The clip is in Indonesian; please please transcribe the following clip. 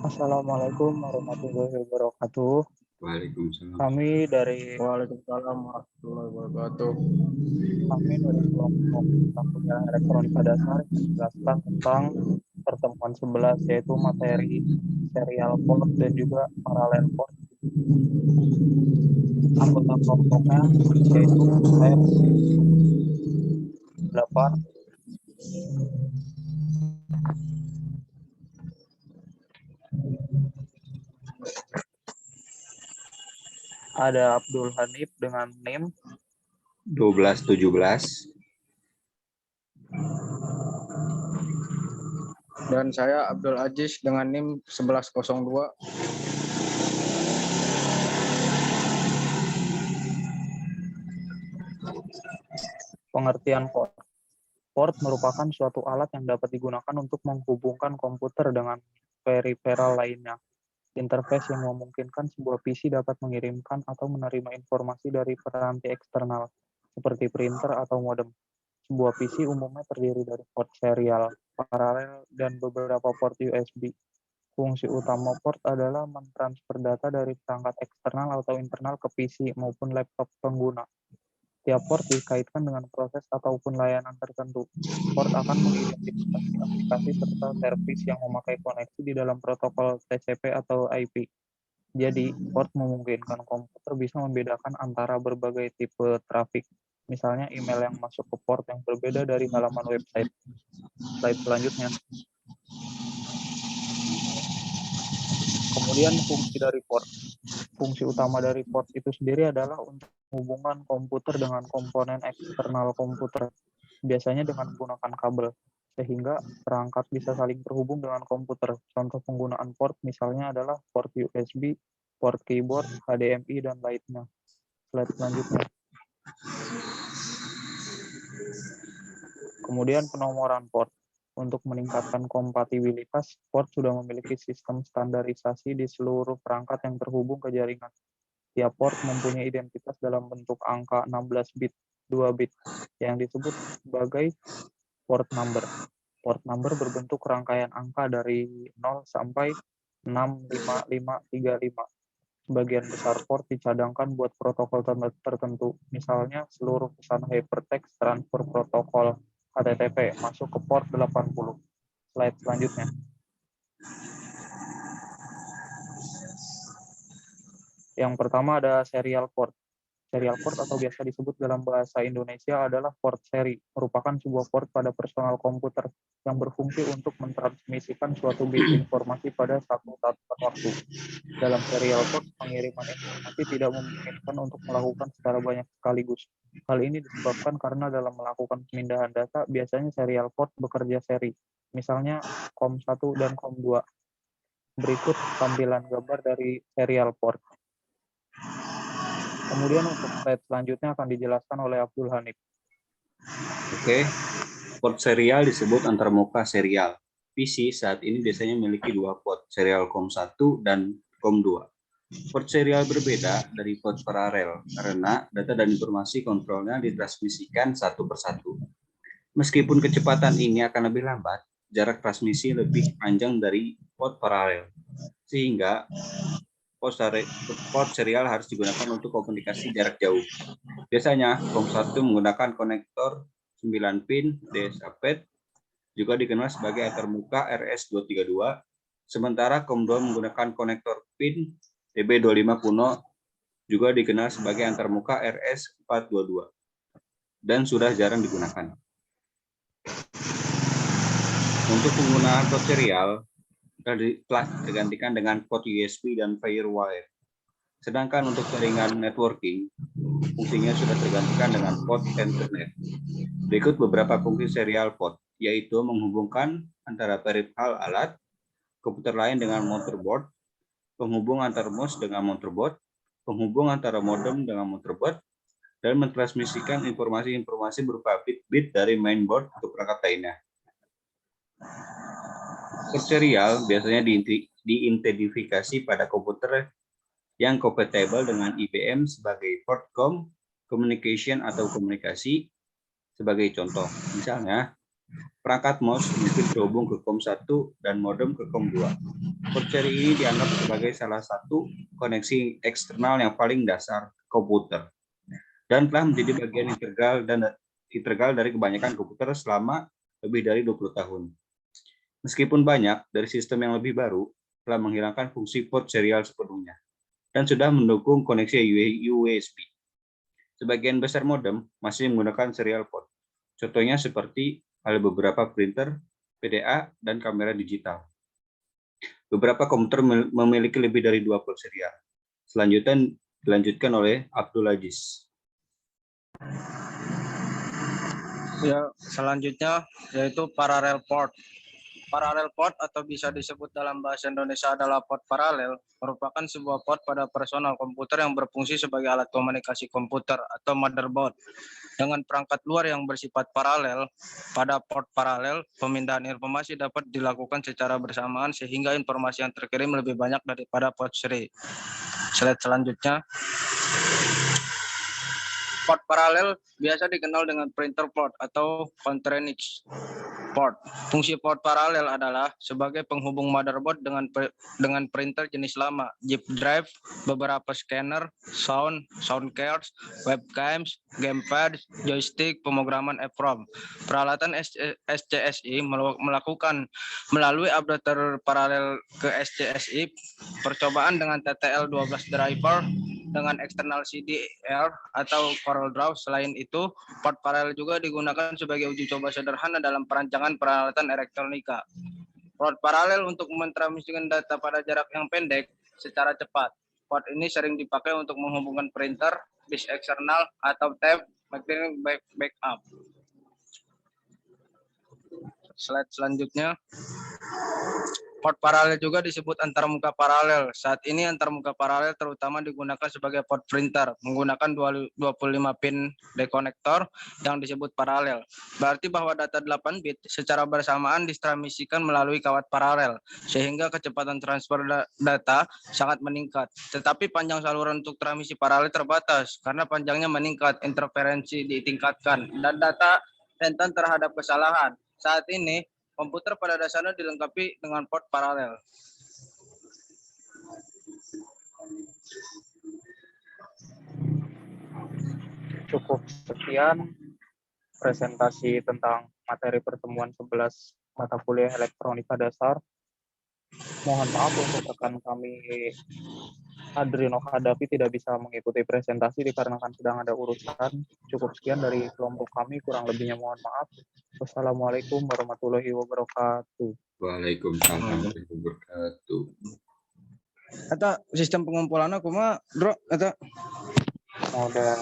Assalamualaikum warahmatullahi wabarakatuh. Waalaikumsalam. Waalaikumsalam warahmatullahi wabarakatuh. Kami dari kelompok Pembelajaran Elektronika Dasar menjelaskan tentang pertemuan 11 yaitu materi serial port dan juga paralel port. Anggota kelompoknya yaitu saya 8, ada Abdul Hanif dengan NIM 1217. Dan saya Abdul Aziz dengan NIM 1102. pengertian port. Port merupakan suatu alat yang dapat digunakan untuk menghubungkan komputer dengan peripheral lainnya. Interface yang memungkinkan sebuah PC dapat mengirimkan atau menerima informasi dari peranti eksternal, seperti printer atau modem. Sebuah PC umumnya terdiri dari port serial, paralel, dan beberapa port USB. Fungsi utama port adalah mentransfer data dari perangkat eksternal atau internal ke PC maupun laptop pengguna. Tiap port dikaitkan dengan proses ataupun layanan tertentu. Port akan mengidentifikasi aplikasi serta servis yang memakai koneksi di dalam protokol TCP atau IP. Jadi, port memungkinkan komputer bisa membedakan antara berbagai tipe trafik. Misalnya email yang masuk ke port yang berbeda dari halaman website. Slide selanjutnya. Kemudian fungsi dari port. Fungsi utama dari port itu sendiri adalah untuk menghubungkan komputer dengan komponen eksternal komputer, biasanya dengan menggunakan kabel, sehingga perangkat bisa saling terhubung dengan komputer. Contoh penggunaan port misalnya adalah port USB, port keyboard, HDMI, dan lainnya. Slide selanjutnya. Kemudian penomoran port. Untuk meningkatkan kompatibilitas, port sudah memiliki sistem standarisasi di seluruh perangkat yang terhubung ke jaringan. Tiap port mempunyai identitas dalam bentuk angka 16 bit, 2 bit, yang disebut sebagai port number. Port number berbentuk rangkaian angka dari 0 sampai 65535. Sebagian besar port dicadangkan buat protokol tertentu. Misalnya, seluruh pesan hypertext transfer protokol HTTP masuk ke port 80. Slide selanjutnya. Yang pertama ada serial port. Serial port atau biasa disebut dalam bahasa Indonesia adalah port seri, merupakan sebuah port pada personal komputer yang berfungsi untuk mentransmisikan suatu bit informasi pada satu tatapan waktu. Dalam serial port, pengiriman informasi tidak memungkinkan untuk melakukan secara banyak sekaligus. Hal ini disebabkan karena dalam melakukan pemindahan data, biasanya serial port bekerja seri, misalnya COM1 dan COM2. Berikut tampilan gambar dari serial port. Kemudian untuk slide selanjutnya akan dijelaskan oleh Abdul Hanif. Oke, port serial disebut antarmuka serial. PC saat ini biasanya memiliki dua port, serial COM1 dan COM2. Port serial berbeda dari port paralel karena data dan informasi kontrolnya ditransmisikan satu persatu. Meskipun kecepatan ini akan lebih lambat, jarak transmisi lebih panjang dari port paralel, sehingga port serial harus digunakan untuk komunikasi jarak jauh. Biasanya, COM1 menggunakan konektor 9 pin DSA-PAD, juga dikenal sebagai antarmuka RS232, sementara COM2 menggunakan konektor pin DB25 kuno, juga dikenal sebagai antarmuka RS422, dan sudah jarang digunakan. Untuk penggunaan port serial, telah digantikan dengan port USB dan Firewire. Sedangkan untuk jaringan networking, fungsinya sudah tergantikan dengan port Ethernet. Berikut beberapa fungsi serial port, yaitu menghubungkan antara peripheral alat, komputer lain dengan motherboard, penghubung antar mouse dengan motherboard, penghubung antara modem dengan motherboard, dan mentransmisikan informasi-informasi berupa bit-bit dari mainboard ke perangkat lainnya. Port serial biasanya diidentifikasi pada komputer yang kompatibel dengan IBM sebagai port communication atau komunikasi. Sebagai contoh, misalnya Perangkat mouse mungkin terhubung ke COM1 dan modem ke COM2. Port seri ini dianggap sebagai salah satu koneksi eksternal yang paling dasar komputer dan telah menjadi bagian integral dari kebanyakan komputer selama lebih dari 20 tahun. Meskipun banyak dari sistem yang lebih baru telah menghilangkan fungsi port serial sepenuhnya dan sudah mendukung koneksi USB. Sebagian besar modem masih menggunakan serial port. Contohnya seperti pada beberapa printer, PDA, dan kamera digital. Beberapa komputer memiliki lebih dari 2 port serial. Selanjutnya dilanjutkan oleh Abdul Aziz. Ya, selanjutnya yaitu parallel port. Parallel port atau bisa disebut dalam bahasa Indonesia adalah port paralel, merupakan sebuah port pada personal komputer yang berfungsi sebagai alat komunikasi komputer atau motherboard. Dengan perangkat luar yang bersifat paralel, pada port paralel, pemindahan informasi dapat dilakukan secara bersamaan sehingga informasi yang terkirim lebih banyak daripada port seri. Slide selanjutnya. Port paralel biasa dikenal dengan printer port atau continuous port. Fungsi port paralel adalah sebagai penghubung motherboard dengan printer jenis lama, zip drive, beberapa scanner, sound cards, webcams, gamepad, joystick, pemrograman EEPROM. Peralatan SCSI melakukan melalui adapter paralel ke SCSI percobaan dengan TTL12 driver dengan eksternal CDR atau CorelDRAW. Selain itu, port paralel juga digunakan sebagai uji coba sederhana dalam perancangan peralatan elektronika. Port paralel untuk mentransmisikan data pada jarak yang pendek secara cepat. Port ini sering dipakai untuk menghubungkan printer, disk eksternal, atau tape backup. Slide selanjutnya. Port paralel juga disebut antarmuka paralel. Saat ini antarmuka paralel terutama digunakan sebagai port printer menggunakan 25 pin dekonektor yang disebut paralel. Berarti bahwa data 8 bit secara bersamaan ditransmisikan melalui kawat paralel sehingga kecepatan transfer data sangat meningkat. Tetapi panjang saluran untuk transmisi paralel terbatas karena panjangnya meningkat, interferensi ditingkatkan dan data rentan terhadap kesalahan. Saat ini komputer pada dasarnya dilengkapi dengan port paralel. Cukup sekian presentasi tentang materi pertemuan 11 mata kuliah elektronika dasar. Mohon maaf untuk rekan kami Adrino Hadapi tidak bisa mengikuti presentasi dikarenakan sedang ada urusan. Cukup sekian dari kelompok kami, kurang lebihnya mohon maaf. Wassalamualaikum warahmatullahi wabarakatuh. Waalaikumsalam warahmatullahi wabarakatuh. Eta sistem pengumpulannya kumaha, Bro? Eta Model